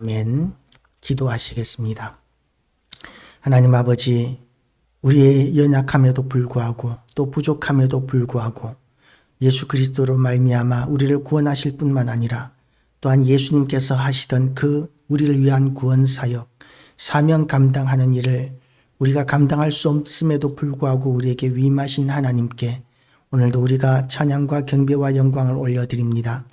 아멘. 기도하시겠습니다. 하나님 아버지, 우리의 연약함에도 불구하고 또 부족함에도 불구하고 예수 그리스도로 말미암아 우리를 구원하실 뿐만 아니라 또한 예수님께서 하시던 그 우리를 위한 구원 사역, 사명 감당하는 일을 우리가 감당할 수 없음에도 불구하고 우리에게 위임하신 하나님께 오늘도 우리가 찬양과 경배와 영광을 올려드립니다.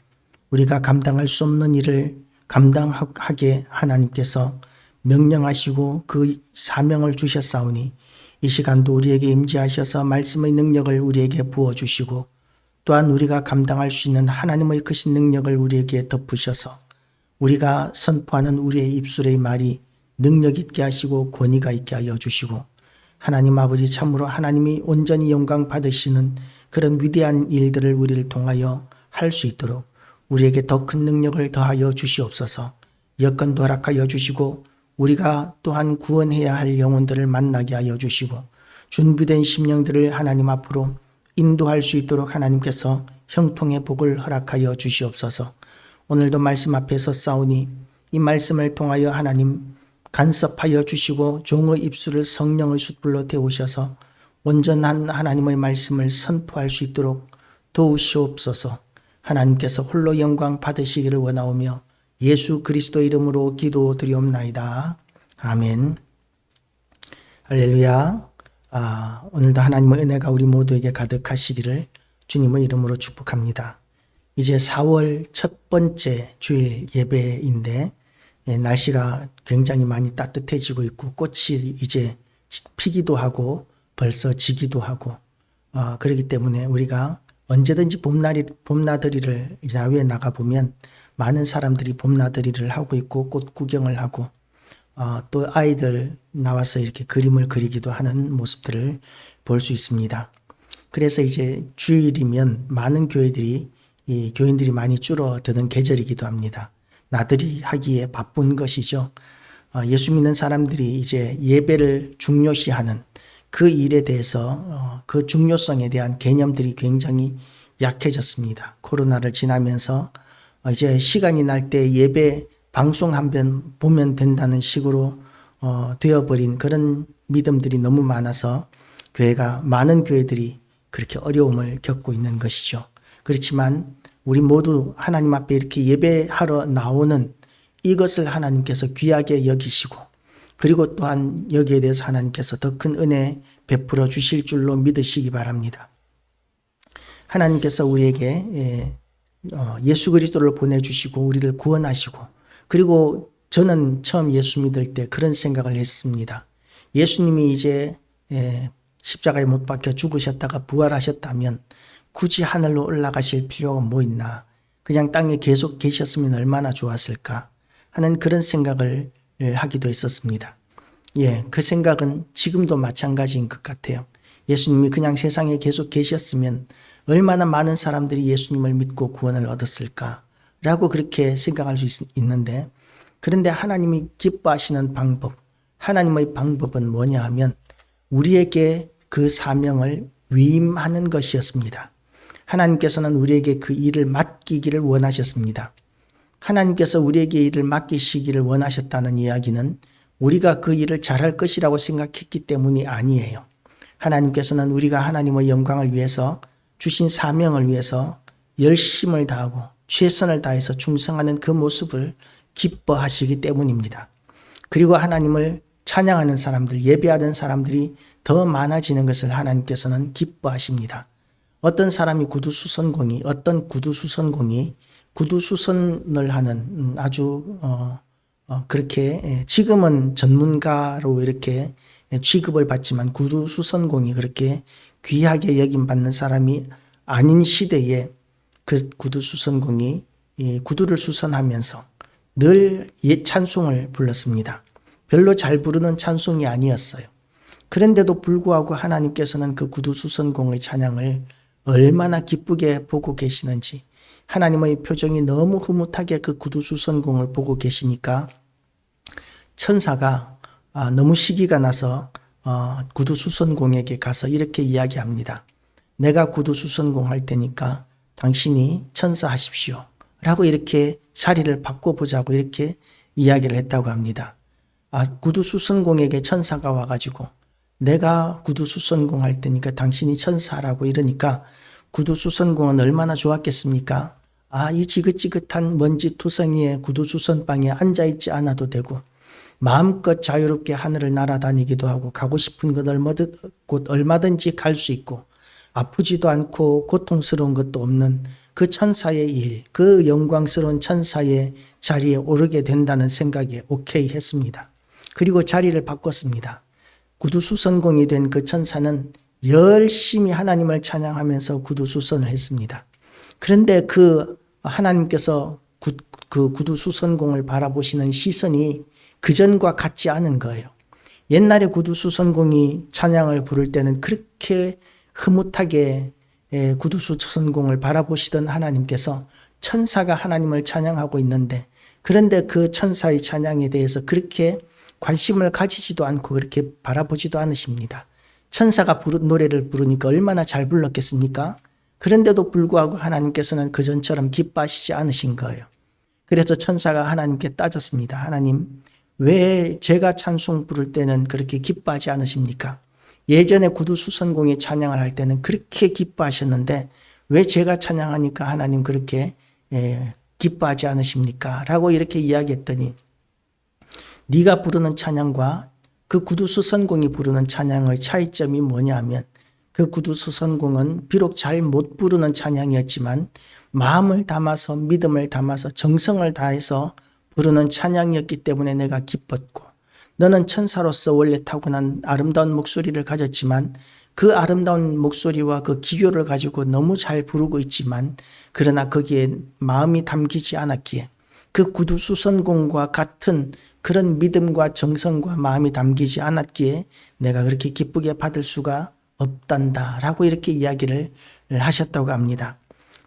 우리가 감당할 수 없는 일을 감당하게 하나님께서 명령하시고 그 사명을 주셨사오니 이 시간도 우리에게 임재하셔서 말씀의 능력을 우리에게 부어주시고 또한 우리가 감당할 수 있는 하나님의 크신 능력을 우리에게 덮으셔서 우리가 선포하는 우리의 입술의 말이 능력 있게 하시고 권위가 있게 하여 주시고 하나님 아버지 참으로 하나님이 온전히 영광 받으시는 그런 위대한 일들을 우리를 통하여 할 수 있도록 우리에게 더 큰 능력을 더하여 주시옵소서. 여건도 허락하여 주시고 우리가 또한 구원해야 할 영혼들을 만나게 하여 주시고 준비된 심령들을 하나님 앞으로 인도할 수 있도록 하나님께서 형통의 복을 허락하여 주시옵소서. 오늘도 말씀 앞에서 싸우니 이 말씀을 통하여 하나님 간섭하여 주시고 종의 입술을 성령의 숯불로 데우셔서 온전한 하나님의 말씀을 선포할 수 있도록 도우시옵소서. 하나님께서 홀로 영광 받으시기를 원하오며 예수 그리스도 이름으로 기도드리옵나이다. 아멘. 할렐루야. 오늘도 하나님의 은혜가 우리 모두에게 가득하시기를 주님의 이름으로 축복합니다. 이제 4월 첫 번째 주일 예배인데 날씨가 굉장히 많이 따뜻해지고 있고 꽃이 이제 피기도 하고 벌써 지기도 하고 그렇기 때문에 우리가 언제든지 봄나들이를 야외에 나가보면 많은 사람들이 봄나들이를 하고 있고 꽃 구경을 하고 또 아이들 나와서 이렇게 그림을 그리기도 하는 모습들을 볼 수 있습니다. 그래서 이제 주일이면 많은 교인들이 많이 줄어드는 계절이기도 합니다. 나들이 하기에 바쁜 것이죠. 예수 믿는 사람들이 이제 예배를 중요시하는 그 일에 대해서 그 중요성에 대한 개념들이 굉장히 약해졌습니다. 코로나를 지나면서 이제 시간이 날 때 예배 방송 한 번 보면 된다는 식으로 되어버린 그런 믿음들이 너무 많아서 많은 교회들이 그렇게 어려움을 겪고 있는 것이죠. 그렇지만 우리 모두 하나님 앞에 이렇게 예배하러 나오는 이것을 하나님께서 귀하게 여기시고 그리고 또한 여기에 대해서 하나님께서 더 큰 은혜 베풀어 주실 줄로 믿으시기 바랍니다. 하나님께서 우리에게 예수 그리스도를 보내주시고 우리를 구원하시고 그리고 저는 처음 예수 믿을 때 그런 생각을 했습니다. 예수님이 이제 십자가에 못 박혀 죽으셨다가 부활하셨다면 굳이 하늘로 올라가실 필요가 뭐 있나. 그냥 땅에 계속 계셨으면 얼마나 좋았을까 하는 그런 생각을 하기도 했었습니다. 그 생각은 지금도 마찬가지인 것 같아요. 예수님이 그냥 세상에 계속 계셨으면 얼마나 많은 사람들이 예수님을 믿고 구원을 얻었을까 라고 그렇게 생각할 수 있는데 그런데 하나님이 기뻐하시는 방법, 하나님의 방법은 뭐냐 하면 우리에게 그 사명을 위임하는 것이었습니다. 하나님께서는 우리에게 그 일을 맡기기를 원하셨습니다. 하나님께서 우리에게 일을 맡기시기를 원하셨다는 이야기는 우리가 그 일을 잘할 것이라고 생각했기 때문이 아니에요. 하나님께서는 우리가 하나님의 영광을 위해서 주신 사명을 위해서 열심을 다하고 최선을 다해서 충성하는 그 모습을 기뻐하시기 때문입니다. 그리고 하나님을 찬양하는 사람들, 예배하는 사람들이 더 많아지는 것을 하나님께서는 기뻐하십니다. 어떤 구두수선공이 구두수선을 하는 아주 그렇게 지금은 전문가로 이렇게 취급을 받지만 구두수선공이 그렇게 귀하게 여김받는 사람이 아닌 시대에 그 구두수선공이 구두를 수선하면서 늘 옛 찬송을 불렀습니다. 별로 잘 부르는 찬송이 아니었어요. 그런데도 불구하고 하나님께서는 그 구두수선공의 찬양을 얼마나 기쁘게 보고 계시는지 하나님의 표정이 너무 흐뭇하게 그 구두수선공을 보고 계시니까 천사가 너무 시기가 나서 구두수선공에게 가서 이렇게 이야기합니다. 내가 구두수선공 할 테니까 당신이 천사하십시오 라고 이렇게 자리를 바꿔보자고 이렇게 이야기를 했다고 합니다. 구두수선공에게 천사가 와가지고 내가 구두수선공 할 테니까 당신이 천사라고 이러니까 구두수선공은 얼마나 좋았겠습니까? 이 지긋지긋한 먼지 투성이의 구두수선방에 앉아있지 않아도 되고 마음껏 자유롭게 하늘을 날아다니기도 하고 가고 싶은 곳 얼마든지 갈 수 있고 아프지도 않고 고통스러운 것도 없는 그 천사의 일, 그 영광스러운 천사의 자리에 오르게 된다는 생각에 오케이 했습니다. 그리고 자리를 바꿨습니다. 구두수선공이 된 그 천사는 열심히 하나님을 찬양하면서 구두수선을 했습니다. 그런데 그 하나님께서 그 구두수선공을 바라보시는 시선이 그전과 같지 않은 거예요. 옛날에 구두수선공이 찬양을 부를 때는 그렇게 흐뭇하게 구두수선공을 바라보시던 하나님께서 천사가 하나님을 찬양하고 있는데, 그런데 그 천사의 찬양에 대해서 그렇게 관심을 가지지도 않고 그렇게 바라보지도 않으십니다. 천사가 노래를 부르니까 얼마나 잘 불렀겠습니까? 그런데도 불구하고 하나님께서는 그전처럼 기뻐하시지 않으신 거예요. 그래서 천사가 하나님께 따졌습니다. 하나님, 왜 제가 찬송 부를 때는 그렇게 기뻐하지 않으십니까? 예전에 구두수선공이 찬양을 할 때는 그렇게 기뻐하셨는데 왜 제가 찬양하니까 하나님 그렇게 기뻐하지 않으십니까? 라고 이렇게 이야기했더니, 네가 부르는 찬양과 그 구두수선공이 부르는 찬양의 차이점이 뭐냐 하면, 그 구두수선공은 비록 잘 못 부르는 찬양이었지만 마음을 담아서 믿음을 담아서 정성을 다해서 부르는 찬양이었기 때문에 내가 기뻤고, 너는 천사로서 원래 타고난 아름다운 목소리를 가졌지만 그 아름다운 목소리와 그 기교를 가지고 너무 잘 부르고 있지만 그러나 거기에 마음이 담기지 않았기에 그 구두수선공과 같은 그런 믿음과 정성과 마음이 담기지 않았기에 내가 그렇게 기쁘게 받을 수가 없단다 라고 이렇게 이야기를 하셨다고 합니다.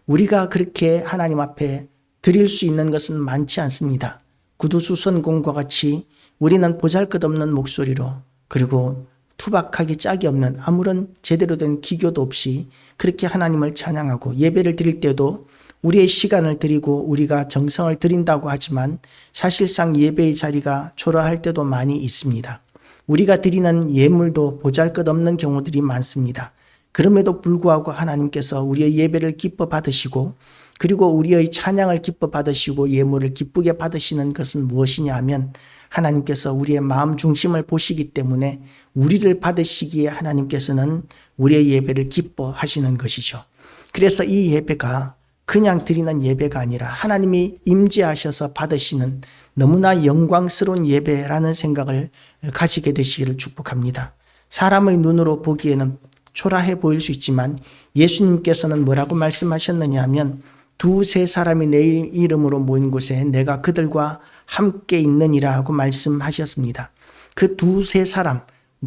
우리가 그렇게 하나님 앞에 드릴 수 있는 것은 많지 않습니다. 구두수선공과 같이 우리는 보잘것없는 목소리로, 그리고 투박하기 짝이 없는 아무런 제대로 된 기교도 없이 그렇게 하나님을 찬양하고 예배를 드릴 때도 우리의 시간을 드리고 우리가 정성을 드린다고 하지만 사실상 예배의 자리가 초라할 때도 많이 있습니다. 우리가 드리는 예물도 보잘것없는 경우들이 많습니다. 그럼에도 불구하고 하나님께서 우리의 예배를 기뻐 받으시고 그리고 우리의 찬양을 기뻐 받으시고 예물을 기쁘게 받으시는 것은 무엇이냐 하면, 하나님께서 우리의 마음 중심을 보시기 때문에 우리를 받으시기에 하나님께서는 우리의 예배를 기뻐하시는 것이죠. 그래서 이 예배가 그냥 드리는 예배가 아니라 하나님이 임재하셔서 받으시는 너무나 영광스러운 예배라는 생각을 가지게 되시기를 축복합니다. 사람의 눈으로 보기에는 초라해 보일 수 있지만 예수님께서는 뭐라고 말씀하셨느냐 하면, 두세 사람이 내 이름으로 모인 곳에 내가 그들과 함께 있느니라 하고 말씀하셨습니다. 그 두세 사람,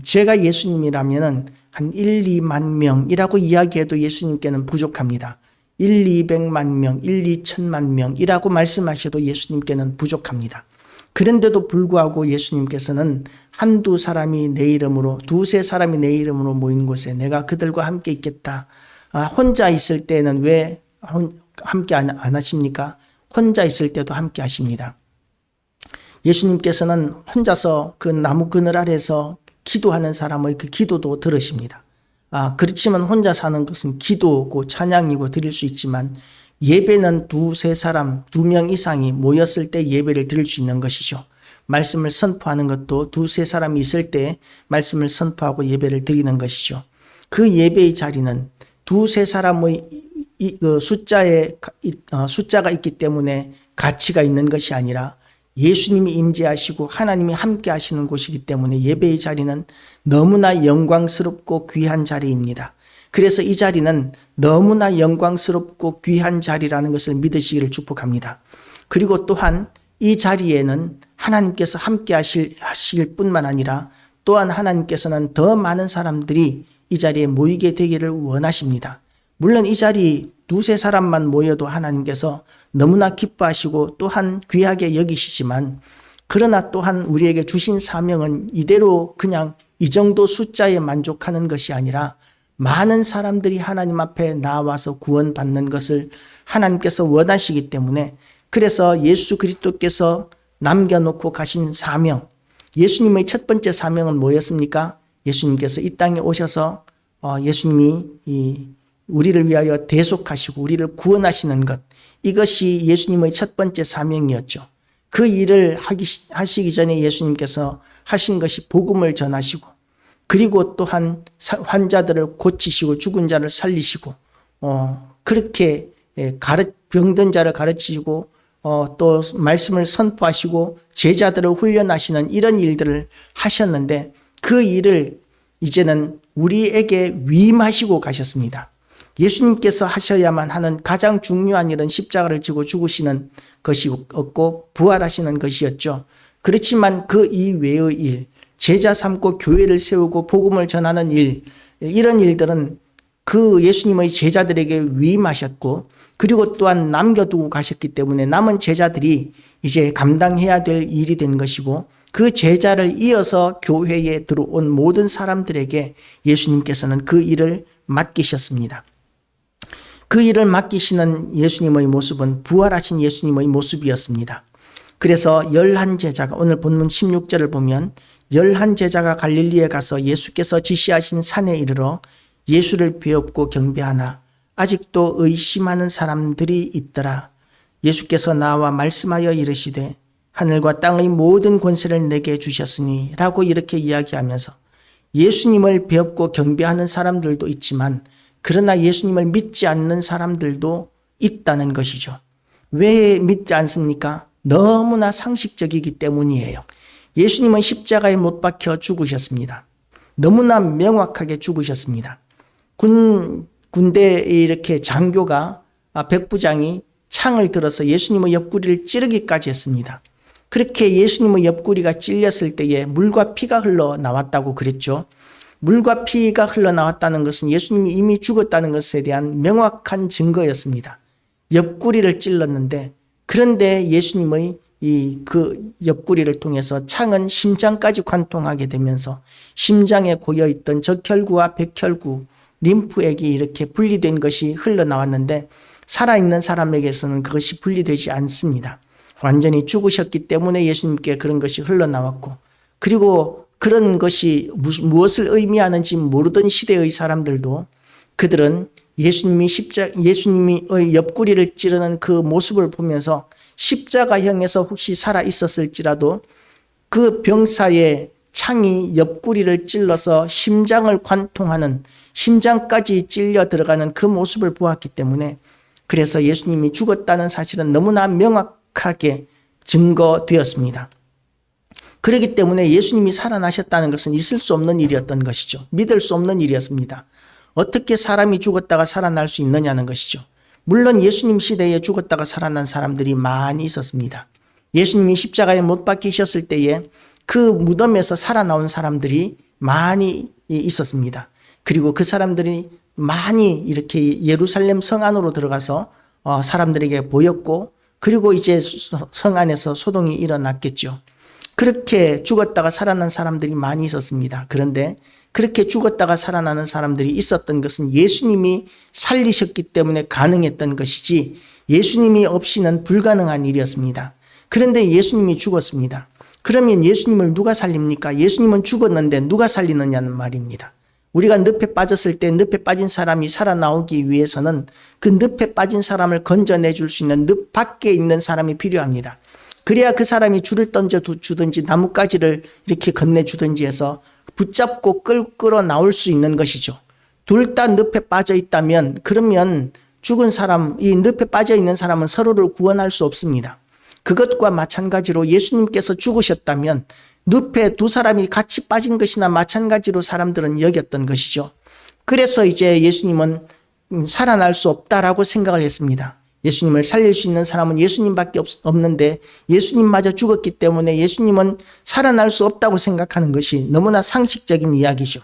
제가 예수님이라면 한 1, 2만 명이라고 이야기해도 예수님께는 부족합니다. 1, 200만 명, 1, 2천만 명이라고 말씀하셔도 예수님께는 부족합니다. 그런데도 불구하고 예수님께서는 한두 사람이 내 이름으로, 두세 사람이 내 이름으로 모인 곳에 내가 그들과 함께 있겠다. 혼자 있을 때는 왜 함께 안 하십니까? 혼자 있을 때도 함께 하십니다. 예수님께서는 혼자서 그 나무 그늘 아래서 기도하는 사람의 그 기도도 들으십니다. 그렇지만 혼자 사는 것은 기도고 찬양이고 드릴 수 있지만 예배는 두세 사람, 2명 이상이 모였을 때 예배를 드릴 수 있는 것이죠. 말씀을 선포하는 것도 두세 사람이 있을 때 말씀을 선포하고 예배를 드리는 것이죠. 그 예배의 자리는 두세 사람의 숫자가 있기 때문에 가치가 있는 것이 아니라 예수님이 임재하시고 하나님이 함께 하시는 곳이기 때문에 예배의 자리는 너무나 영광스럽고 귀한 자리입니다. 그래서 이 자리는 너무나 영광스럽고 귀한 자리라는 것을 믿으시기를 축복합니다. 그리고 또한 이 자리에는 하나님께서 함께 하실 뿐만 아니라 또한 하나님께서는 더 많은 사람들이 이 자리에 모이게 되기를 원하십니다. 물론 이 자리 두세 사람만 모여도 하나님께서 너무나 기뻐하시고 또한 귀하게 여기시지만, 그러나 또한 우리에게 주신 사명은 이대로 그냥 이 정도 숫자에 만족하는 것이 아니라 많은 사람들이 하나님 앞에 나와서 구원받는 것을 하나님께서 원하시기 때문에, 그래서 예수 그리스도께서 남겨놓고 가신 사명, 예수님의 첫 번째 사명은 뭐였습니까? 예수님께서 이 땅에 오셔서 예수님이 우리를 위하여 대속하시고 우리를 구원하시는 것, 이것이 예수님의 첫 번째 사명이었죠. 그 일을 하시기 전에 예수님께서 하신 것이 복음을 전하시고, 그리고 또한 환자들을 고치시고 죽은 자를 살리시고 그렇게 병든 자를 가르치시고 또 말씀을 선포하시고 제자들을 훈련하시는 이런 일들을 하셨는데, 그 일을 이제는 우리에게 위임하시고 가셨습니다. 예수님께서 하셔야만 하는 가장 중요한 일은 십자가를 지고 죽으시는 것이었고 부활하시는 것이었죠. 그렇지만 그 이외의 일, 제자 삼고 교회를 세우고 복음을 전하는 일, 이런 일들은 그 예수님의 제자들에게 위임하셨고, 그리고 또한 남겨두고 가셨기 때문에 남은 제자들이 이제 감당해야 될 일이 된 것이고, 그 제자를 이어서 교회에 들어온 모든 사람들에게 예수님께서는 그 일을 맡기셨습니다. 그 일을 맡기시는 예수님의 모습은 부활하신 예수님의 모습이었습니다. 그래서 11제자가, 오늘 본문 16절을 보면 11제자가 갈릴리에 가서 예수께서 지시하신 산에 이르러 예수를 배웁고 경배하나 아직도 의심하는 사람들이 있더라. 예수께서 나와 말씀하여 이르시되 하늘과 땅의 모든 권세를 내게 주셨으니 라고 이렇게 이야기하면서 예수님을 배웁고 경배하는 사람들도 있지만, 그러나 예수님을 믿지 않는 사람들도 있다는 것이죠. 왜 믿지 않습니까? 너무나 상식적이기 때문이에요. 예수님은 십자가에 못 박혀 죽으셨습니다. 너무나 명확하게 죽으셨습니다. 군대에 이렇게 장교가, 백부장이 창을 들어서 예수님의 옆구리를 찌르기까지 했습니다. 그렇게 예수님의 옆구리가 찔렸을 때에 물과 피가 흘러나왔다고 그랬죠. 물과 피가 흘러나왔다는 것은 예수님이 이미 죽었다는 것에 대한 명확한 증거였습니다. 옆구리를 찔렀는데, 그런데 예수님의 그 옆구리를 통해서 창은 심장까지 관통하게 되면서 심장에 고여있던 적혈구와 백혈구, 림프액이 이렇게 분리된 것이 흘러나왔는데, 살아있는 사람에게서는 그것이 분리되지 않습니다. 완전히 죽으셨기 때문에 예수님께 그런 것이 흘러나왔고, 그리고 그런 것이 무엇을 의미하는지 모르던 시대의 사람들도, 그들은 예수님의 옆구리를 찌르는 그 모습을 보면서 십자가형에서 혹시 살아 있었을지라도 그 병사의 창이 옆구리를 찔러서 심장을 관통하는, 심장까지 찔려 들어가는 그 모습을 보았기 때문에, 그래서 예수님이 죽었다는 사실은 너무나 명확하게 증거되었습니다. 그렇기 때문에 예수님이 살아나셨다는 것은 있을 수 없는 일이었던 것이죠. 믿을 수 없는 일이었습니다. 어떻게 사람이 죽었다가 살아날 수 있느냐는 것이죠. 물론 예수님 시대에 죽었다가 살아난 사람들이 많이 있었습니다. 예수님이 십자가에 못 박히셨을 때에 그 무덤에서 살아나온 사람들이 많이 있었습니다. 그리고 그 사람들이 많이 이렇게 예루살렘 성 안으로 들어가서 사람들에게 보였고, 그리고 이제 성 안에서 소동이 일어났겠죠. 그렇게 죽었다가 살아난 사람들이 많이 있었습니다. 그런데 그렇게 죽었다가 살아나는 사람들이 있었던 것은 예수님이 살리셨기 때문에 가능했던 것이지, 예수님이 없이는 불가능한 일이었습니다. 그런데 예수님이 죽었습니다. 그러면 예수님을 누가 살립니까? 예수님은 죽었는데 누가 살리느냐는 말입니다. 우리가 늪에 빠졌을 때 늪에 빠진 사람이 살아나오기 위해서는 그 늪에 빠진 사람을 건져내줄 수 있는 늪 밖에 있는 사람이 필요합니다. 그래야 그 사람이 줄을 던져주든지 나뭇가지를 이렇게 건네주든지 해서 붙잡고 끌어 나올 수 있는 것이죠. 둘 다 늪에 빠져 있다면, 그러면 죽은 사람, 이 늪에 빠져 있는 사람은 서로를 구원할 수 없습니다. 그것과 마찬가지로 예수님께서 죽으셨다면 늪에 두 사람이 같이 빠진 것이나 마찬가지로 사람들은 여겼던 것이죠. 그래서 이제 예수님은 살아날 수 없다라고 생각을 했습니다. 예수님을 살릴 수 있는 사람은 예수님밖에 없는데 예수님마저 죽었기 때문에 예수님은 살아날 수 없다고 생각하는 것이 너무나 상식적인 이야기죠.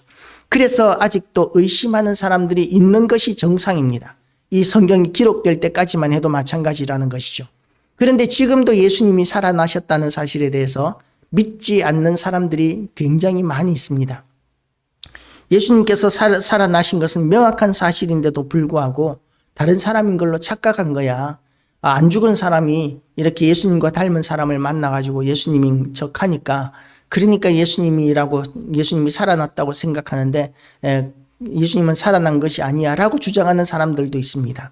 그래서 아직도 의심하는 사람들이 있는 것이 정상입니다. 이 성경이 기록될 때까지만 해도 마찬가지라는 것이죠. 그런데 지금도 예수님이 살아나셨다는 사실에 대해서 믿지 않는 사람들이 굉장히 많이 있습니다. 예수님께서 살아나신 것은 명확한 사실인데도 불구하고 다른 사람인 걸로 착각한 거야. 안 죽은 사람이 이렇게 예수님과 닮은 사람을 만나가지고 예수님인 척하니까 그러니까 예수님이 살아났다고 생각하는데 예수님은 살아난 것이 아니야 라고 주장하는 사람들도 있습니다.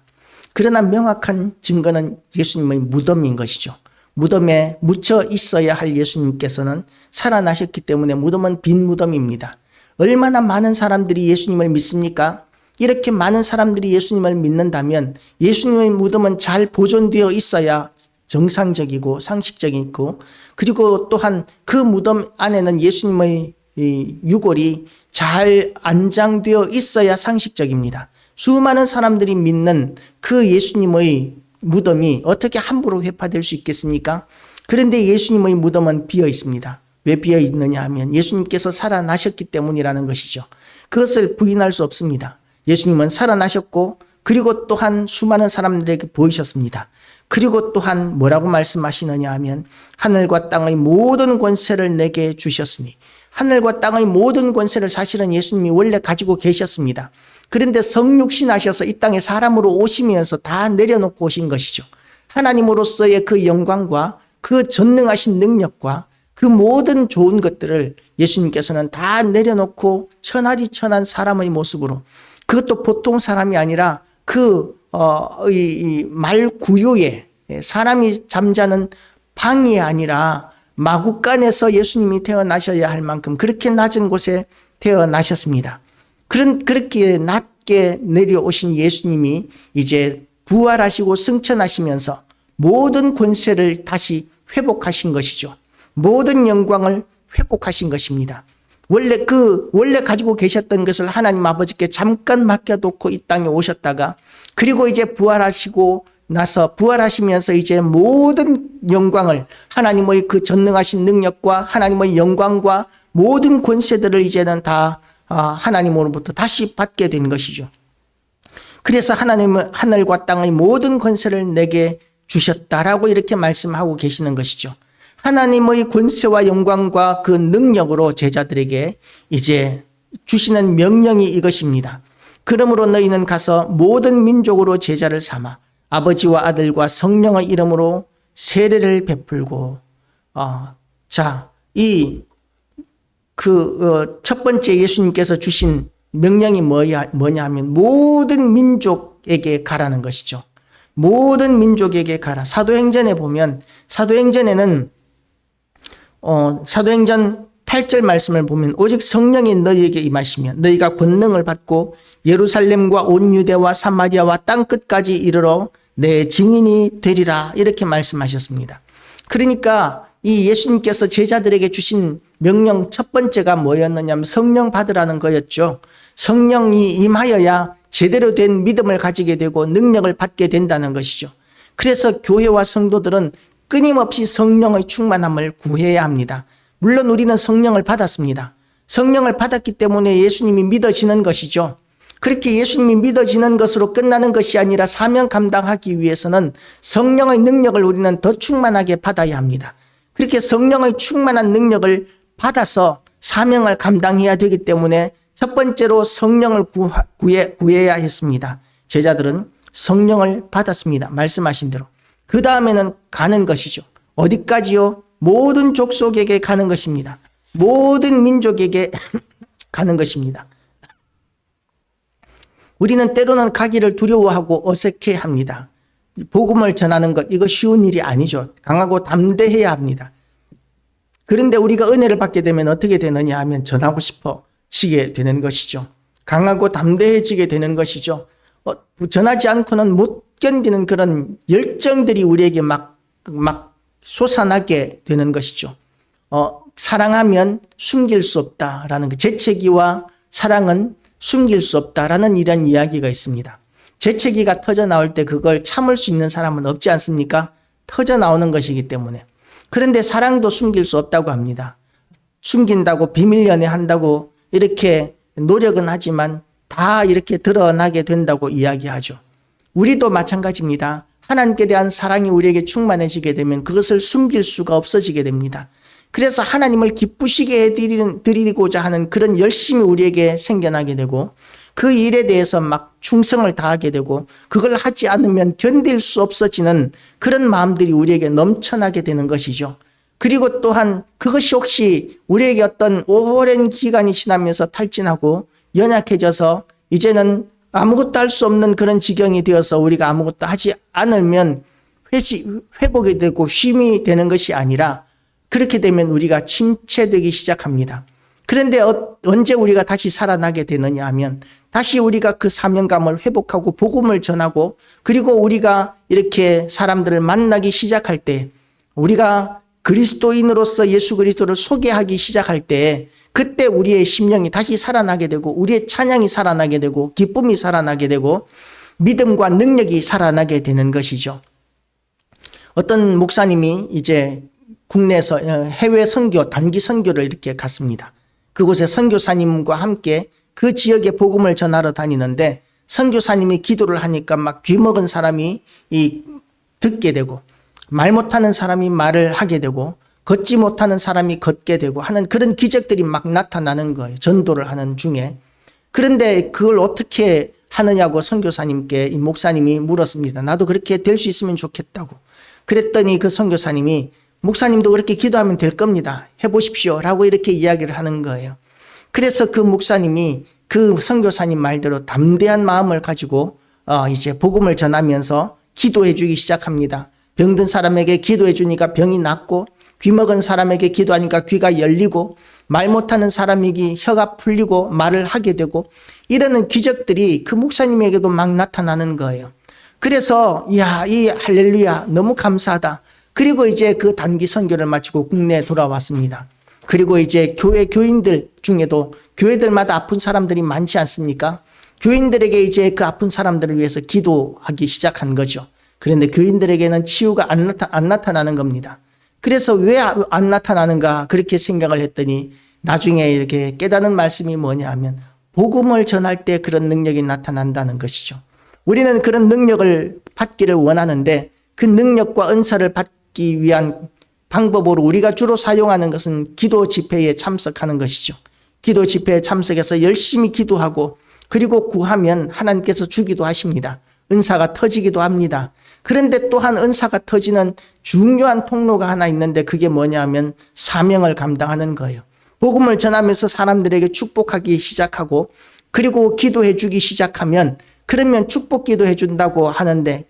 그러나 명확한 증거는 예수님의 무덤인 것이죠. 무덤에 묻혀 있어야 할 예수님께서는 살아나셨기 때문에 무덤은 빈 무덤입니다. 얼마나 많은 사람들이 예수님을 믿습니까? 이렇게 많은 사람들이 예수님을 믿는다면 예수님의 무덤은 잘 보존되어 있어야 정상적이고 상식적이고, 그리고 또한 그 무덤 안에는 예수님의 유골이 잘 안장되어 있어야 상식적입니다. 수많은 사람들이 믿는 그 예수님의 무덤이 어떻게 함부로 회파될 수 있겠습니까? 그런데 예수님의 무덤은 비어 있습니다. 왜 비어 있느냐 하면 예수님께서 살아나셨기 때문이라는 것이죠. 그것을 부인할 수 없습니다. 예수님은 살아나셨고, 그리고 또한 수많은 사람들에게 보이셨습니다. 그리고 또한 뭐라고 말씀하시느냐 하면 하늘과 땅의 모든 권세를 내게 주셨으니, 하늘과 땅의 모든 권세를 사실은 예수님이 원래 가지고 계셨습니다. 그런데 성육신하셔서 이 땅에 사람으로 오시면서 다 내려놓고 오신 것이죠. 하나님으로서의 그 영광과 그 전능하신 능력과 그 모든 좋은 것들을 예수님께서는 다 내려놓고 천하디 천한 사람의 모습으로, 그것도 보통 사람이 아니라 말 구요에 사람이 잠자는 방이 아니라 마구간에서 예수님이 태어나셔야 할 만큼 그렇게 낮은 곳에 태어나셨습니다. 그렇게 낮게 내려오신 예수님이 이제 부활하시고 승천하시면서 모든 권세를 다시 회복하신 것이죠. 모든 영광을 회복하신 것입니다. 원래 가지고 계셨던 것을 하나님 아버지께 잠깐 맡겨놓고 이 땅에 오셨다가, 그리고 이제 부활하시면서 이제 모든 영광을, 하나님의 그 전능하신 능력과 하나님의 영광과 모든 권세들을 이제는 다 하나님으로부터 다시 받게 된 것이죠. 그래서 하나님은 하늘과 땅의 모든 권세를 내게 주셨다라고 이렇게 말씀하고 계시는 것이죠. 하나님의 권세와 영광과 그 능력으로 제자들에게 이제 주시는 명령이 이것입니다. 그러므로 너희는 가서 모든 민족으로 제자를 삼아 아버지와 아들과 성령의 이름으로 세례를 베풀고, 첫 번째 예수님께서 주신 명령이 뭐냐 하면 모든 민족에게 가라는 것이죠. 모든 민족에게 가라. 사도행전에 보면, 사도행전 8절 말씀을 보면 오직 성령이 너희에게 임하시면 너희가 권능을 받고 예루살렘과 온 유대와 사마리아와 땅끝까지 이르러 내 증인이 되리라, 이렇게 말씀하셨습니다. 그러니까 이 예수님께서 제자들에게 주신 명령 첫 번째가 뭐였느냐 하면 성령 받으라는 거였죠. 성령이 임하여야 제대로 된 믿음을 가지게 되고 능력을 받게 된다는 것이죠. 그래서 교회와 성도들은 끊임없이 성령의 충만함을 구해야 합니다. 물론 우리는 성령을 받았습니다. 성령을 받았기 때문에 예수님이 믿어지는 것이죠. 그렇게 예수님이 믿어지는 것으로 끝나는 것이 아니라 사명 감당하기 위해서는 성령의 능력을 우리는 더 충만하게 받아야 합니다. 그렇게 성령의 충만한 능력을 받아서 사명을 감당해야 되기 때문에 첫 번째로 성령을 구해야 했습니다. 제자들은 성령을 받았습니다. 말씀하신 대로. 그 다음에는 가는 것이죠. 어디까지요? 모든 족속에게 가는 것입니다. 모든 민족에게 가는 것입니다. 우리는 때로는 가기를 두려워하고 어색해합니다. 복음을 전하는 것, 이거 쉬운 일이 아니죠. 강하고 담대해야 합니다. 그런데 우리가 은혜를 받게 되면 어떻게 되느냐 하면 전하고 싶어지게 되는 것이죠. 강하고 담대해지게 되는 것이죠. 전하지 않고는 못 견디는 그런 열정들이 우리에게 막 솟아나게 되는 것이죠. 사랑하면 숨길 수 없다라는 그 재채기와 사랑은 숨길 수 없다라는 이런 이야기가 있습니다. 재채기가 터져 나올 때 그걸 참을 수 있는 사람은 없지 않습니까? 터져 나오는 것이기 때문에. 그런데 사랑도 숨길 수 없다고 합니다. 숨긴다고 비밀 연애한다고 이렇게 노력은 하지만 다 이렇게 드러나게 된다고 이야기하죠. 우리도 마찬가지입니다. 하나님께 대한 사랑이 우리에게 충만해지게 되면 그것을 숨길 수가 없어지게 됩니다. 그래서 하나님을 기쁘시게 해드리고자 하는 그런 열심이 우리에게 생겨나게 되고, 그 일에 대해서 막 충성을 다하게 되고 그걸 하지 않으면 견딜 수 없어지는 그런 마음들이 우리에게 넘쳐나게 되는 것이죠. 그리고 또한 그것이 혹시 우리에게 어떤 오랜 기간이 지나면서 탈진하고 연약해져서 이제는 아무것도 할 수 없는 그런 지경이 되어서 우리가 아무것도 하지 않으면 회복이 되고 쉼이 되는 것이 아니라 그렇게 되면 우리가 침체되기 시작합니다. 그런데 언제 우리가 다시 살아나게 되느냐 하면 다시 우리가 그 사명감을 회복하고 복음을 전하고 그리고 우리가 이렇게 사람들을 만나기 시작할 때 우리가 그리스도인으로서 예수 그리스도를 소개하기 시작할 때 그때 우리의 심령이 다시 살아나게 되고 우리의 찬양이 살아나게 되고 기쁨이 살아나게 되고 믿음과 능력이 살아나게 되는 것이죠. 어떤 목사님이 이제 국내에서 해외 선교, 단기 선교를 이렇게 갔습니다. 그곳에 선교사님과 함께 그 지역에 복음을 전하러 다니는데 선교사님이 기도를 하니까 막 귀먹은 사람이 듣게 되고 말 못하는 사람이 말을 하게 되고 걷지 못하는 사람이 걷게 되고 하는 그런 기적들이 막 나타나는 거예요. 전도를 하는 중에. 그런데 그걸 어떻게 하느냐고 선교사님께 이 목사님이 물었습니다. 나도 그렇게 될 수 있으면 좋겠다고. 그랬더니 그 선교사님이 목사님도 그렇게 기도하면 될 겁니다. 해보십시오. 라고 이렇게 이야기를 하는 거예요. 그래서 그 목사님이 그 선교사님 말대로 담대한 마음을 가지고 이제 복음을 전하면서 기도해 주기 시작합니다. 병든 사람에게 기도해 주니까 병이 낫고 귀먹은 사람에게 기도하니까 귀가 열리고 말 못하는 사람에게 혀가 풀리고 말을 하게 되고 이러는 기적들이 그 목사님에게도 막 나타나는 거예요. 그래서 이 할렐루야 너무 감사하다. 그리고 이제 그 단기 선교를 마치고 국내에 돌아왔습니다. 그리고 이제 교인들 중에도 교회들마다 아픈 사람들이 많지 않습니까? 교인들에게 이제 그 아픈 사람들을 위해서 기도하기 시작한 거죠. 그런데 교인들에게는 치유가 안 나타나는 겁니다. 그래서 왜 안 나타나는가 그렇게 생각을 했더니 나중에 이렇게 깨닫는 말씀이 뭐냐 하면 복음을 전할 때 그런 능력이 나타난다는 것이죠. 우리는 그런 능력을 받기를 원하는데 그 능력과 은사를 받기 위한 방법으로 우리가 주로 사용하는 것은 기도 집회에 참석하는 것이죠. 기도 집회에 참석해서 열심히 기도하고 그리고 구하면 하나님께서 주기도 하십니다. 은사가 터지기도 합니다. 그런데 또한 은사가 터지는 중요한 통로가 하나 있는데 그게 뭐냐 하면 사명을 감당하는 거예요. 복음을 전하면서 사람들에게 축복하기 시작하고 그리고 기도해 주기 시작하면 그러면 축복 기도해 준다고 하는데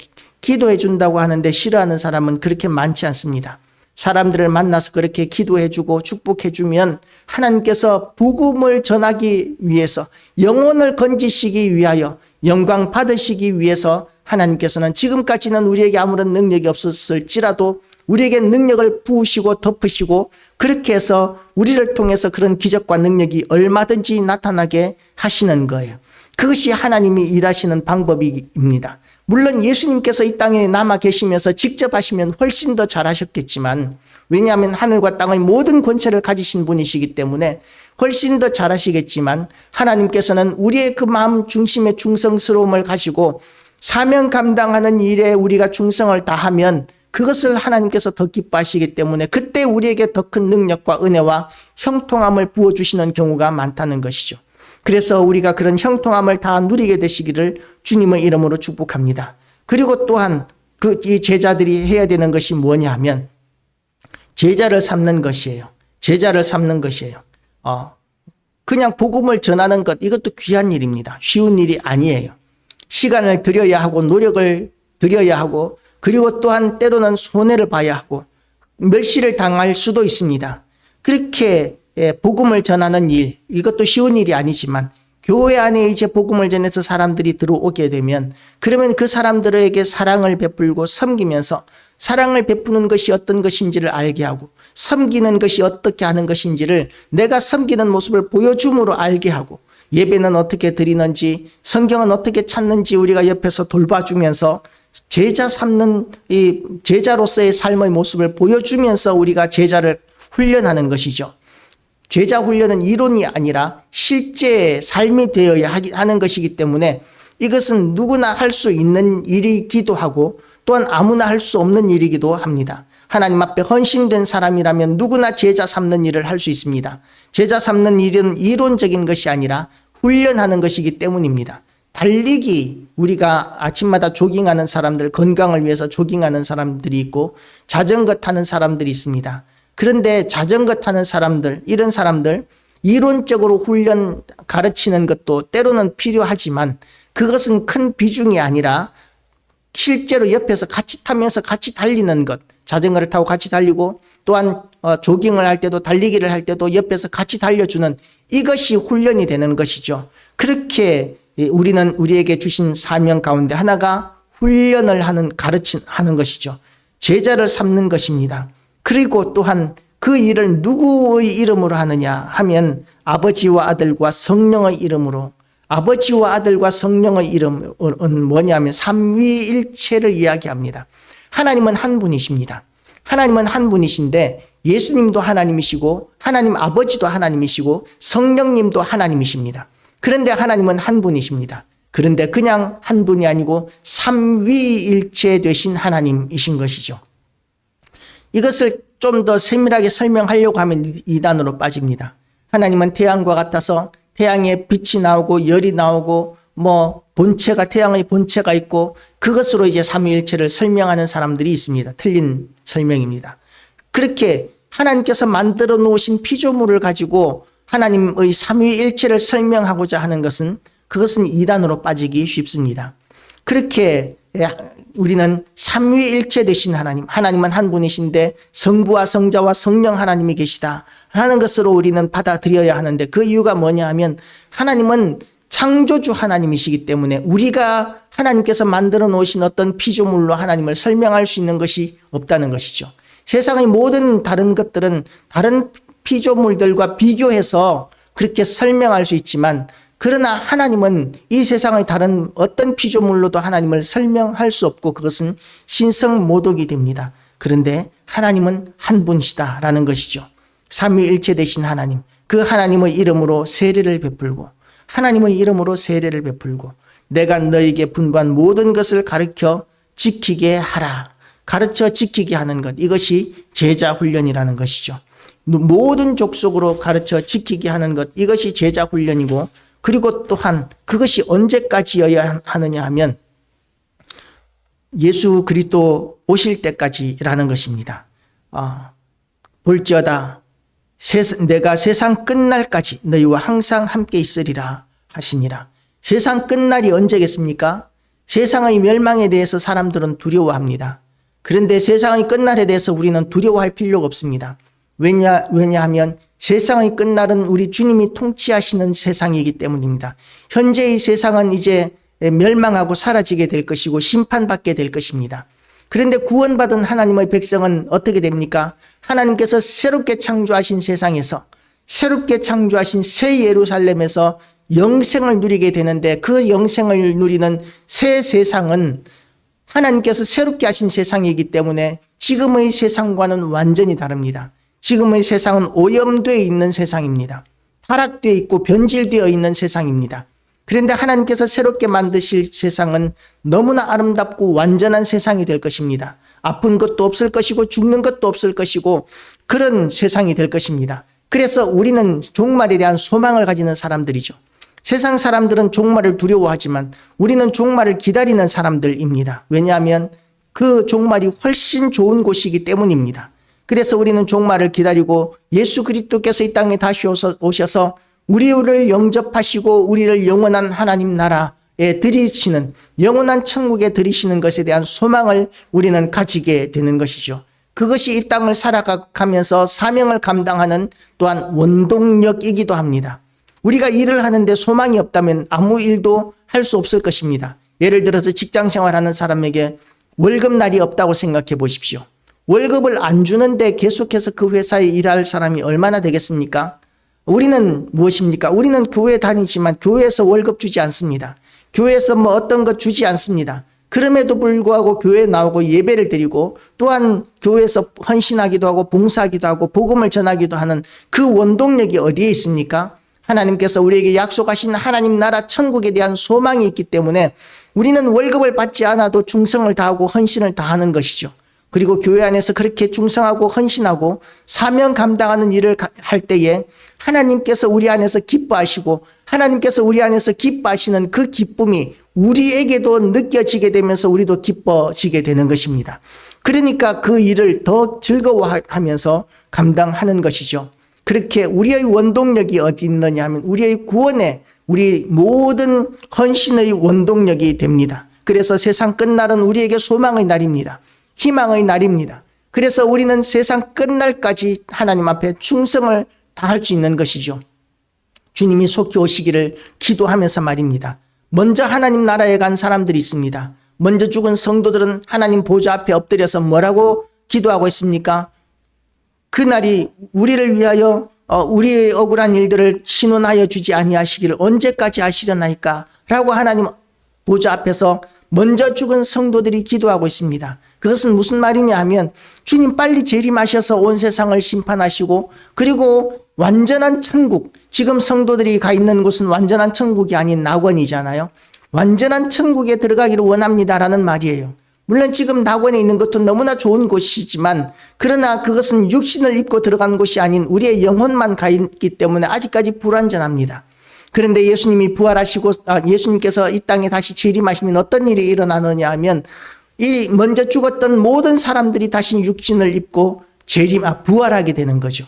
싫어하는 사람은 그렇게 많지 않습니다. 사람들을 만나서 그렇게 기도해 주고 축복해 주면 하나님께서 복음을 전하기 위해서 영혼을 건지시기 위하여 영광 받으시기 위해서 하나님께서는 지금까지는 우리에게 아무런 능력이 없었을지라도 우리에게 능력을 부으시고 덮으시고 그렇게 해서 우리를 통해서 그런 기적과 능력이 얼마든지 나타나게 하시는 거예요. 그것이 하나님이 일하시는 방법입니다. 물론 예수님께서 이 땅에 남아 계시면서 직접 하시면 훨씬 더 잘하셨겠지만 왜냐하면 하늘과 땅의 모든 권세를 가지신 분이시기 때문에 훨씬 더 잘하시겠지만 하나님께서는 우리의 그 마음 중심의 충성스러움을 가지고 사명 감당하는 일에 우리가 충성을 다하면 그것을 하나님께서 더 기뻐하시기 때문에 그때 우리에게 더 큰 능력과 은혜와 형통함을 부어주시는 경우가 많다는 것이죠. 그래서 우리가 그런 형통함을 다 누리게 되시기를 주님의 이름으로 축복합니다. 그리고 또한 이 제자들이 해야 되는 것이 뭐냐 하면 제자를 삼는 것이에요. 제자를 삼는 것이에요. 그냥 복음을 전하는 것 이것도 귀한 일입니다. 쉬운 일이 아니에요. 시간을 들여야 하고 노력을 들여야 하고 그리고 또한 때로는 손해를 봐야 하고 멸시를 당할 수도 있습니다. 그렇게 복음을 전하는 일 이것도 쉬운 일이 아니지만 교회 안에 이제 복음을 전해서 사람들이 들어오게 되면 그러면 그 사람들에게 사랑을 베풀고 섬기면서 사랑을 베푸는 것이 어떤 것인지를 알게 하고 섬기는 것이 어떻게 하는 것인지를 내가 섬기는 모습을 보여줌으로 알게 하고 예배는 어떻게 드리는지 성경은 어떻게 찾는지 우리가 옆에서 돌봐주면서 제자 삼는 이 제자로서의 삶의 모습을 보여주면서 우리가 제자를 훈련하는 것이죠. 제자 훈련은 이론이 아니라 실제 삶이 되어야 하는 것이기 때문에 이것은 누구나 할 수 있는 일이기도 하고 또한 아무나 할 수 없는 일이기도 합니다. 하나님 앞에 헌신된 사람이라면 누구나 제자 삼는 일을 할 수 있습니다. 제자 삼는 일은 이론적인 것이 아니라 훈련하는 것이기 때문입니다. 달리기, 우리가 아침마다 조깅하는 사람들, 건강을 위해서 조깅하는 사람들이 있고 자전거 타는 사람들이 있습니다. 그런데 자전거 타는 사람들, 이런 사람들 이론적으로 훈련 가르치는 것도 때로는 필요하지만 그것은 큰 비중이 아니라 실제로 옆에서 같이 타면서 같이 달리는 것, 자전거를 타고 같이 달리고 또한 조깅을 할 때도 달리기를 할 때도 옆에서 같이 달려주는 이것이 훈련이 되는 것이죠. 그렇게 우리는 우리에게 주신 사명 가운데 하나가 훈련을 하는 것이죠. 제자를 삼는 것입니다. 그리고 또한 그 일을 누구의 이름으로 하느냐 하면 아버지와 아들과 성령의 이름으로, 아버지와 아들과 성령의 이름은 뭐냐면 삼위일체를 이야기합니다. 하나님은 한 분이십니다. 하나님은 한 분이신데 예수님도 하나님이시고 하나님 아버지도 하나님이시고 성령님도 하나님이십니다. 그런데 하나님은 한 분이십니다. 그런데 그냥 한 분이 아니고 삼위일체 되신 하나님이신 것이죠. 이것을 좀 더 세밀하게 설명하려고 하면 이단으로 빠집니다. 하나님은 태양과 같아서 태양에 빛이 나오고 열이 나오고 본체가, 태양의 본체가 있고 그것으로 이제 삼위일체를 설명하는 사람들이 있습니다. 틀린 설명입니다. 그렇게 하나님께서 만들어 놓으신 피조물을 가지고 하나님의 삼위일체를 설명하고자 하는 것은 그것은 이단으로 빠지기 쉽습니다. 그렇게 우리는 삼위일체 되신 하나님, 하나님은 한 분이신데 성부와 성자와 성령 하나님이 계시다 하는 것으로 우리는 받아들여야 하는데 그 이유가 뭐냐 하면 하나님은 창조주 하나님이시기 때문에 우리가 하나님께서 만들어 놓으신 어떤 피조물로 하나님을 설명할 수 있는 것이 없다는 것이죠. 세상의 모든 다른 것들은 다른 피조물들과 비교해서 그렇게 설명할 수 있지만 그러나 하나님은 이 세상의 다른 어떤 피조물로도 하나님을 설명할 수 없고 그것은 신성모독이 됩니다. 그런데 하나님은 한 분이시다라는 것이죠. 삼위일체 되신 하나님, 그 하나님의 이름으로 세례를 베풀고 하나님의 이름으로 세례를 베풀고 내가 너에게 분부한 모든 것을 가르쳐 지키게 하라. 가르쳐 지키게 하는 것, 이것이 제자 훈련이라는 것이죠. 모든 족속으로 가르쳐 지키게 하는 것, 이것이 제자 훈련이고 그리고 또한 그것이 언제까지여야 하느냐 하면 예수 그리스도 오실 때까지라는 것입니다. 볼지어다 내가 세상 끝날까지 너희와 항상 함께 있으리라 하시니라. 세상 끝날이 언제겠습니까? 세상의 멸망에 대해서 사람들은 두려워합니다. 그런데 세상의 끝날에 대해서 우리는 두려워할 필요가 없습니다. 왜냐하면 세상의 끝날은 우리 주님이 통치하시는 세상이기 때문입니다. 현재의 세상은 이제 멸망하고 사라지게 될 것이고 심판받게 될 것입니다. 그런데 구원받은 하나님의 백성은 어떻게 됩니까? 하나님께서 새롭게 창조하신 세상에서 새롭게 창조하신 새 예루살렘에서 영생을 누리게 되는데 그 영생을 누리는 새 세상은 하나님께서 새롭게 하신 세상이기 때문에 지금의 세상과는 완전히 다릅니다. 지금의 세상은 오염되어 있는 세상입니다. 타락되어 있고 변질되어 있는 세상입니다. 그런데 하나님께서 새롭게 만드실 세상은 너무나 아름답고 완전한 세상이 될 것입니다. 아픈 것도 없을 것이고 죽는 것도 없을 것이고 그런 세상이 될 것입니다. 그래서 우리는 종말에 대한 소망을 가지는 사람들이죠. 세상 사람들은 종말을 두려워하지만 우리는 종말을 기다리는 사람들입니다. 왜냐하면 그 종말이 훨씬 좋은 곳이기 때문입니다. 그래서 우리는 종말을 기다리고 예수 그리스도께서 이 땅에 다시 오셔서 우리를 영접하시고 우리를 영원한 하나님 나라에 들이시는 영원한 천국에 들이시는 것에 대한 소망을 우리는 가지게 되는 것이죠. 그것이 이 땅을 살아가면서 사명을 감당하는 또한 원동력이기도 합니다. 우리가 일을 하는데 소망이 없다면 아무 일도 할 수 없을 것입니다. 예를 들어서 직장 생활하는 사람에게 월급날이 없다고 생각해 보십시오. 월급을 안 주는데 계속해서 그 회사에 일할 사람이 얼마나 되겠습니까? 우리는 무엇입니까? 우리는 교회 다니지만 교회에서 월급 주지 않습니다. 교회에서 어떤 것 주지 않습니다. 그럼에도 불구하고 교회에 나오고 예배를 드리고 또한 교회에서 헌신하기도 하고 봉사하기도 하고 복음을 전하기도 하는 그 원동력이 어디에 있습니까? 하나님께서 우리에게 약속하신 하나님 나라 천국에 대한 소망이 있기 때문에 우리는 월급을 받지 않아도 충성을 다하고 헌신을 다하는 것이죠. 그리고 교회 안에서 그렇게 충성하고 헌신하고 사명 감당하는 일을 할 때에 하나님께서 우리 안에서 기뻐하시고 하나님께서 우리 안에서 기뻐하시는 그 기쁨이 우리에게도 느껴지게 되면서 우리도 기뻐지게 되는 것입니다. 그러니까 그 일을 더 즐거워하면서 감당하는 것이죠. 그렇게 우리의 원동력이 어디 있느냐 하면 우리의 구원에 우리 모든 헌신의 원동력이 됩니다. 그래서 세상 끝날은 우리에게 소망의 날입니다. 희망의 날입니다. 그래서 우리는 세상 끝날까지 하나님 앞에 충성을 다할 수 있는 것이죠. 주님이 속히 오시기를 기도하면서 말입니다. 먼저 하나님 나라에 간 사람들이 있습니다. 먼저 죽은 성도들은 하나님 보좌 앞에 엎드려서 뭐라고 기도하고 있습니까? 그날이 우리를 위하여 우리의 억울한 일들을 신원하여 주지 아니하시기를 언제까지 하시려나이까? 라고 하나님 보좌 앞에서 먼저 죽은 성도들이 기도하고 있습니다. 그것은 무슨 말이냐 하면 주님 빨리 재림하셔서 온 세상을 심판하시고 그리고 완전한 천국, 지금 성도들이 가 있는 곳은 완전한 천국이 아닌 낙원이잖아요. 완전한 천국에 들어가기를 원합니다라는 말이에요. 물론 지금 낙원에 있는 것도 너무나 좋은 곳이지만 그러나 그것은 육신을 입고 들어간 곳이 아닌 우리의 영혼만 가 있기 때문에 아직까지 불완전합니다. 그런데 예수님이 부활하시고 예수님께서 이 땅에 다시 재림하시면 어떤 일이 일어나느냐 하면 이 먼저 죽었던 모든 사람들이 다시 육신을 입고 부활하게 되는 거죠.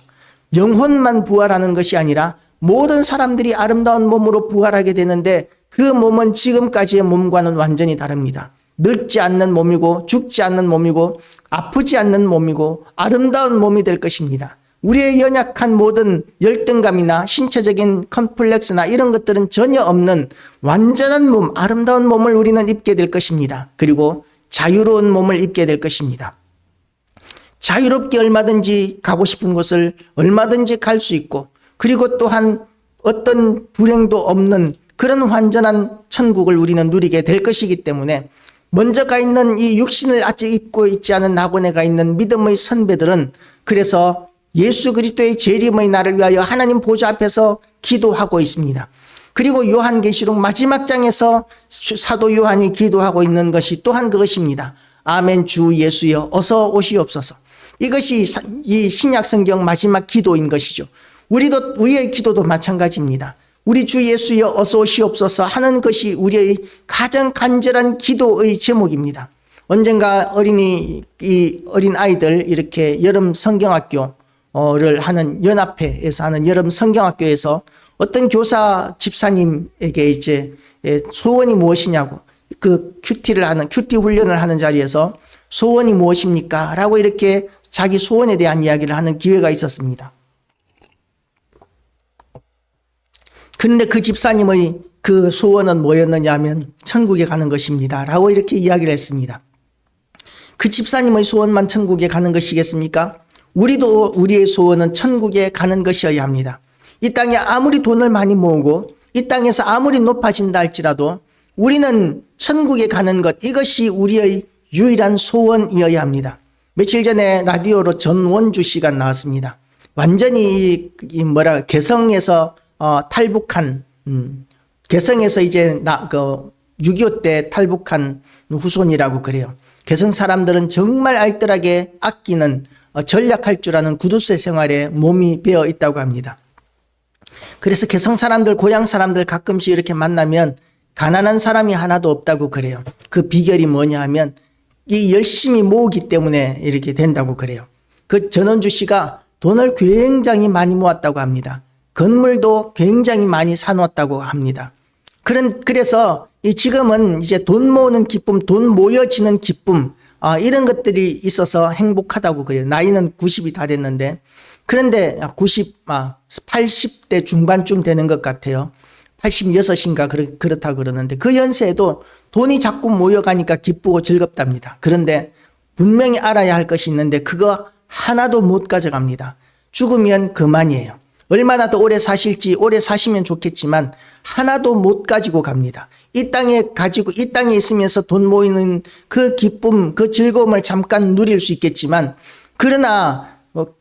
영혼만 부활하는 것이 아니라 모든 사람들이 아름다운 몸으로 부활하게 되는데 그 몸은 지금까지의 몸과는 완전히 다릅니다. 늙지 않는 몸이고 죽지 않는 몸이고 아프지 않는 몸이고 아름다운 몸이 될 것입니다. 우리의 연약한 모든 열등감이나 신체적인 컴플렉스나 이런 것들은 전혀 없는 완전한 몸, 아름다운 몸을 우리는 입게 될 것입니다. 그리고 자유로운 몸을 입게 될 것입니다. 자유롭게 얼마든지 가고 싶은 곳을 얼마든지 갈 수 있고 그리고 또한 어떤 불행도 없는 그런 완전한 천국을 우리는 누리게 될 것이기 때문에 먼저 가 있는 이 육신을 아직 입고 있지 않은 낙원에 가 있는 믿음의 선배들은 그래서 예수 그리스도의 재림의 날을 위하여 하나님 보좌 앞에서 기도하고 있습니다. 그리고 요한계시록 마지막 장에서 사도 요한이 기도하고 있는 것이 또한 그것입니다. 아멘 주 예수여 어서 오시옵소서. 이것이 이 신약 성경 마지막 기도인 것이죠. 우리의 기도도 마찬가지입니다. 우리 주 예수여 어서 오시옵소서 하는 것이 우리의 가장 간절한 기도의 제목입니다. 언젠가 이 어린 아이들 이렇게 여름 성경학교를 하는 연합회에서 하는 여름 성경학교에서 어떤 교사 집사님에게 이제 소원이 무엇이냐고 그 큐티 훈련을 하는 자리에서 소원이 무엇입니까? 라고 이렇게 자기 소원에 대한 이야기를 하는 기회가 있었습니다. 그런데 그 집사님의 그 소원은 뭐였느냐 하면 천국에 가는 것입니다. 라고 이렇게 이야기를 했습니다. 그 집사님의 소원만 천국에 가는 것이겠습니까? 우리도 우리의 소원은 천국에 가는 것이어야 합니다. 이 땅에 아무리 돈을 많이 모으고 이 땅에서 아무리 높아진다 할지라도 우리는 천국에 가는 것, 이것이 우리의 유일한 소원이어야 합니다. 며칠 전에 라디오로 전원주 씨가 나왔습니다. 완전히 개성에서 탈북한 개성에서 이제 6.25 때 탈북한 후손이라고 그래요. 개성 사람들은 정말 알뜰하게 아끼는 전략할 줄 아는 구두쇠 생활에 몸이 배어 있다고 합니다. 그래서 개성 사람들, 고향 사람들 가끔씩 이렇게 만나면 가난한 사람이 하나도 없다고 그래요. 그 비결이 뭐냐 하면 이 열심히 모으기 때문에 이렇게 된다고 그래요. 그 전원주 씨가 돈을 굉장히 많이 모았다고 합니다. 건물도 굉장히 많이 사놓았다고 합니다. 그래서 지금은 이제 돈 모으는 기쁨, 돈 모여지는 기쁨, 이런 것들이 있어서 행복하다고 그래요. 나이는 90이 다 됐는데, 그런데 80대 중반쯤 되는 것 같아요. 86인가 그렇다고 그러는데 그 연세에도 돈이 자꾸 모여가니까 기쁘고 즐겁답니다. 그런데 분명히 알아야 할 것이 있는데 그거 하나도 못 가져갑니다. 죽으면 그만이에요. 얼마나 더 오래 사실지 오래 사시면 좋겠지만 하나도 못 가지고 갑니다. 이 땅에 있으면서 돈 모이는 그 기쁨, 그 즐거움을 잠깐 누릴 수 있겠지만 그러나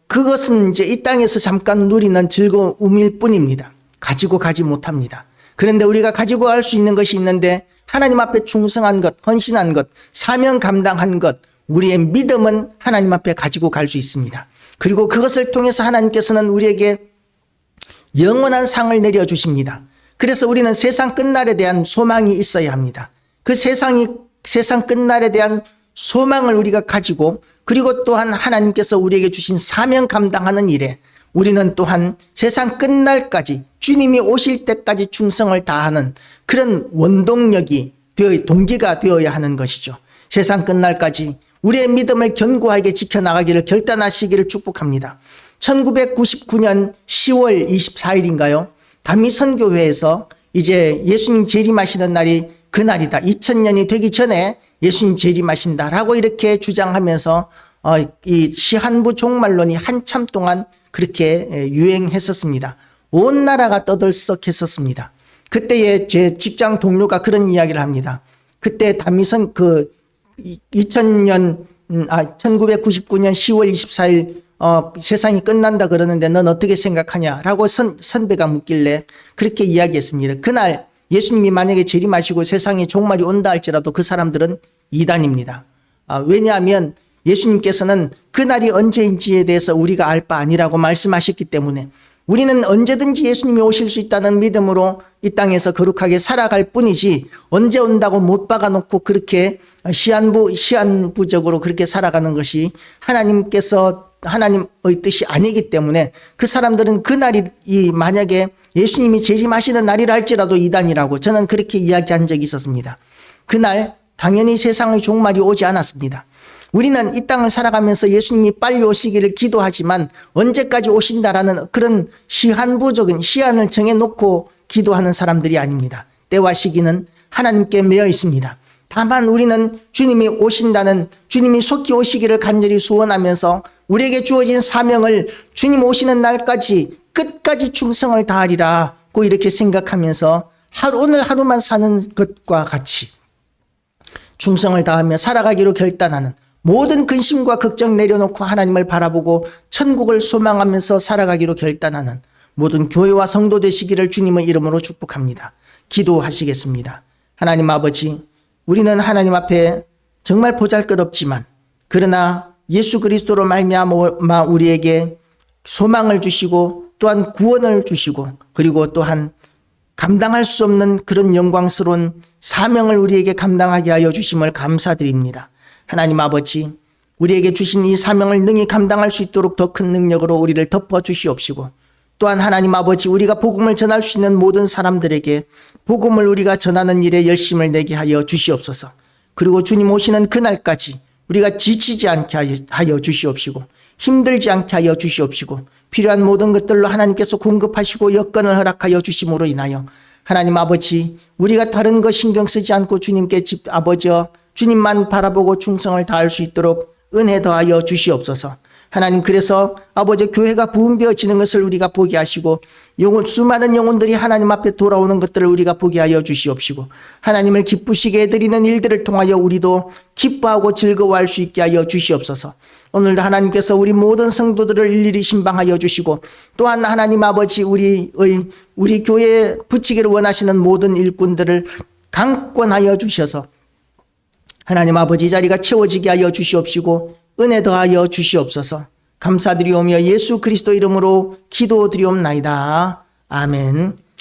그것은 이제 이 땅에서 잠깐 누리는 즐거움일 뿐입니다. 가지고 가지 못합니다. 그런데 우리가 가지고 갈 수 있는 것이 있는데 하나님 앞에 충성한 것, 헌신한 것, 사명 감당한 것, 우리의 믿음은 하나님 앞에 가지고 갈 수 있습니다. 그리고 그것을 통해서 하나님께서는 우리에게 영원한 상을 내려주십니다. 그래서 우리는 세상 끝날에 대한 소망이 있어야 합니다. 그 세상 끝날에 대한 소망을 우리가 가지고, 그리고 또한 하나님께서 우리에게 주신 사명 감당하는 일에 우리는 또한 세상 끝날까지, 주님이 오실 때까지 충성을 다하는 그런 원동력이 동기가 되어야 하는 것이죠. 세상 끝날까지 우리의 믿음을 견고하게 지켜나가기를 결단하시기를 축복합니다. 1999년 10월 24일인가요? 다미선교회에서 이제 예수님 재림하시는 날이 그날이다. 2000년이 되기 전에 예수님 재림하신다라고 이렇게 주장하면서 이 시한부 종말론이 한참 동안 그렇게 유행했었습니다. 온 나라가 떠들썩했었습니다. 그때의 제 직장 동료가 그런 이야기를 합니다. 그때 다미선 1999년 10월 24일 세상이 끝난다 그러는데 넌 어떻게 생각하냐라고 선배가 묻길래 그렇게 이야기했습니다. 그날 예수님이 만약에 재림하시고 세상에 종말이 온다 할지라도 그 사람들은 이단입니다. 왜냐하면 예수님께서는 그날이 언제인지에 대해서 우리가 알 바 아니라고 말씀하셨기 때문에 우리는 언제든지 예수님이 오실 수 있다는 믿음으로 이 땅에서 거룩하게 살아갈 뿐이지, 언제 온다고 못 박아놓고 그렇게 시한부적으로 그렇게 살아가는 것이 하나님의 뜻이 아니기 때문에 그 사람들은 그날이 만약에 예수님이 재림하시는 날이라 할지라도 이단이라고 저는 그렇게 이야기한 적이 있었습니다. 그날 당연히 세상의 종말이 오지 않았습니다. 우리는 이 땅을 살아가면서 예수님이 빨리 오시기를 기도하지만 언제까지 오신다라는 그런 시한부적인 시한을 정해놓고 기도하는 사람들이 아닙니다. 때와 시기는 하나님께 매여 있습니다. 다만 우리는 주님이 오신다는, 주님이 속히 오시기를 간절히 소원하면서 우리에게 주어진 사명을 주님 오시는 날까지 끝까지 충성을 다하리라고 이렇게 생각하면서 오늘 하루만 사는 것과 같이 충성을 다하며 살아가기로 결단하는, 모든 근심과 걱정 내려놓고 하나님을 바라보고 천국을 소망하면서 살아가기로 결단하는 모든 교회와 성도 되시기를 주님의 이름으로 축복합니다. 기도하시겠습니다. 하나님 아버지, 우리는 하나님 앞에 정말 보잘것없지만 그러나 예수 그리스도로 말미암아 우리에게 소망을 주시고 또한 구원을 주시고 그리고 또한 감당할 수 없는 그런 영광스러운 사명을 우리에게 감당하게 하여 주심을 감사드립니다. 하나님 아버지, 우리에게 주신 이 사명을 능히 감당할 수 있도록 더 큰 능력으로 우리를 덮어 주시옵시고, 또한 하나님 아버지, 우리가 복음을 전할 수 있는 모든 사람들에게 복음을 우리가 전하는 일에 열심을 내게 하여 주시옵소서. 그리고 주님 오시는 그날까지 우리가 지치지 않게 하여 주시옵시고, 힘들지 않게 하여 주시옵시고, 필요한 모든 것들로 하나님께서 공급하시고 여건을 허락하여 주심으로 인하여 하나님 아버지, 우리가 다른 거 신경 쓰지 않고 주님께 아버지여 주님만 바라보고 충성을 다할 수 있도록 은혜 더하여 주시옵소서. 하나님, 그래서 아버지 교회가 부흥되어지는 것을 우리가 보게 하시고 수많은 영혼들이 하나님 앞에 돌아오는 것들을 우리가 보게 하여 주시옵시고, 하나님을 기쁘시게 해드리는 일들을 통하여 우리도 기뻐하고 즐거워할 수 있게 하여 주시옵소서. 오늘도 하나님께서 우리 모든 성도들을 일일이 신방하여 주시고, 또한 하나님 아버지 우리 교회에 붙이기를 원하시는 모든 일꾼들을 강권하여 주셔서 하나님 아버지 이 자리가 채워지게 하여 주시옵시고 은혜 더하여 주시옵소서. 감사드리오며 예수 그리스도 이름으로 기도드리옵나이다. 아멘.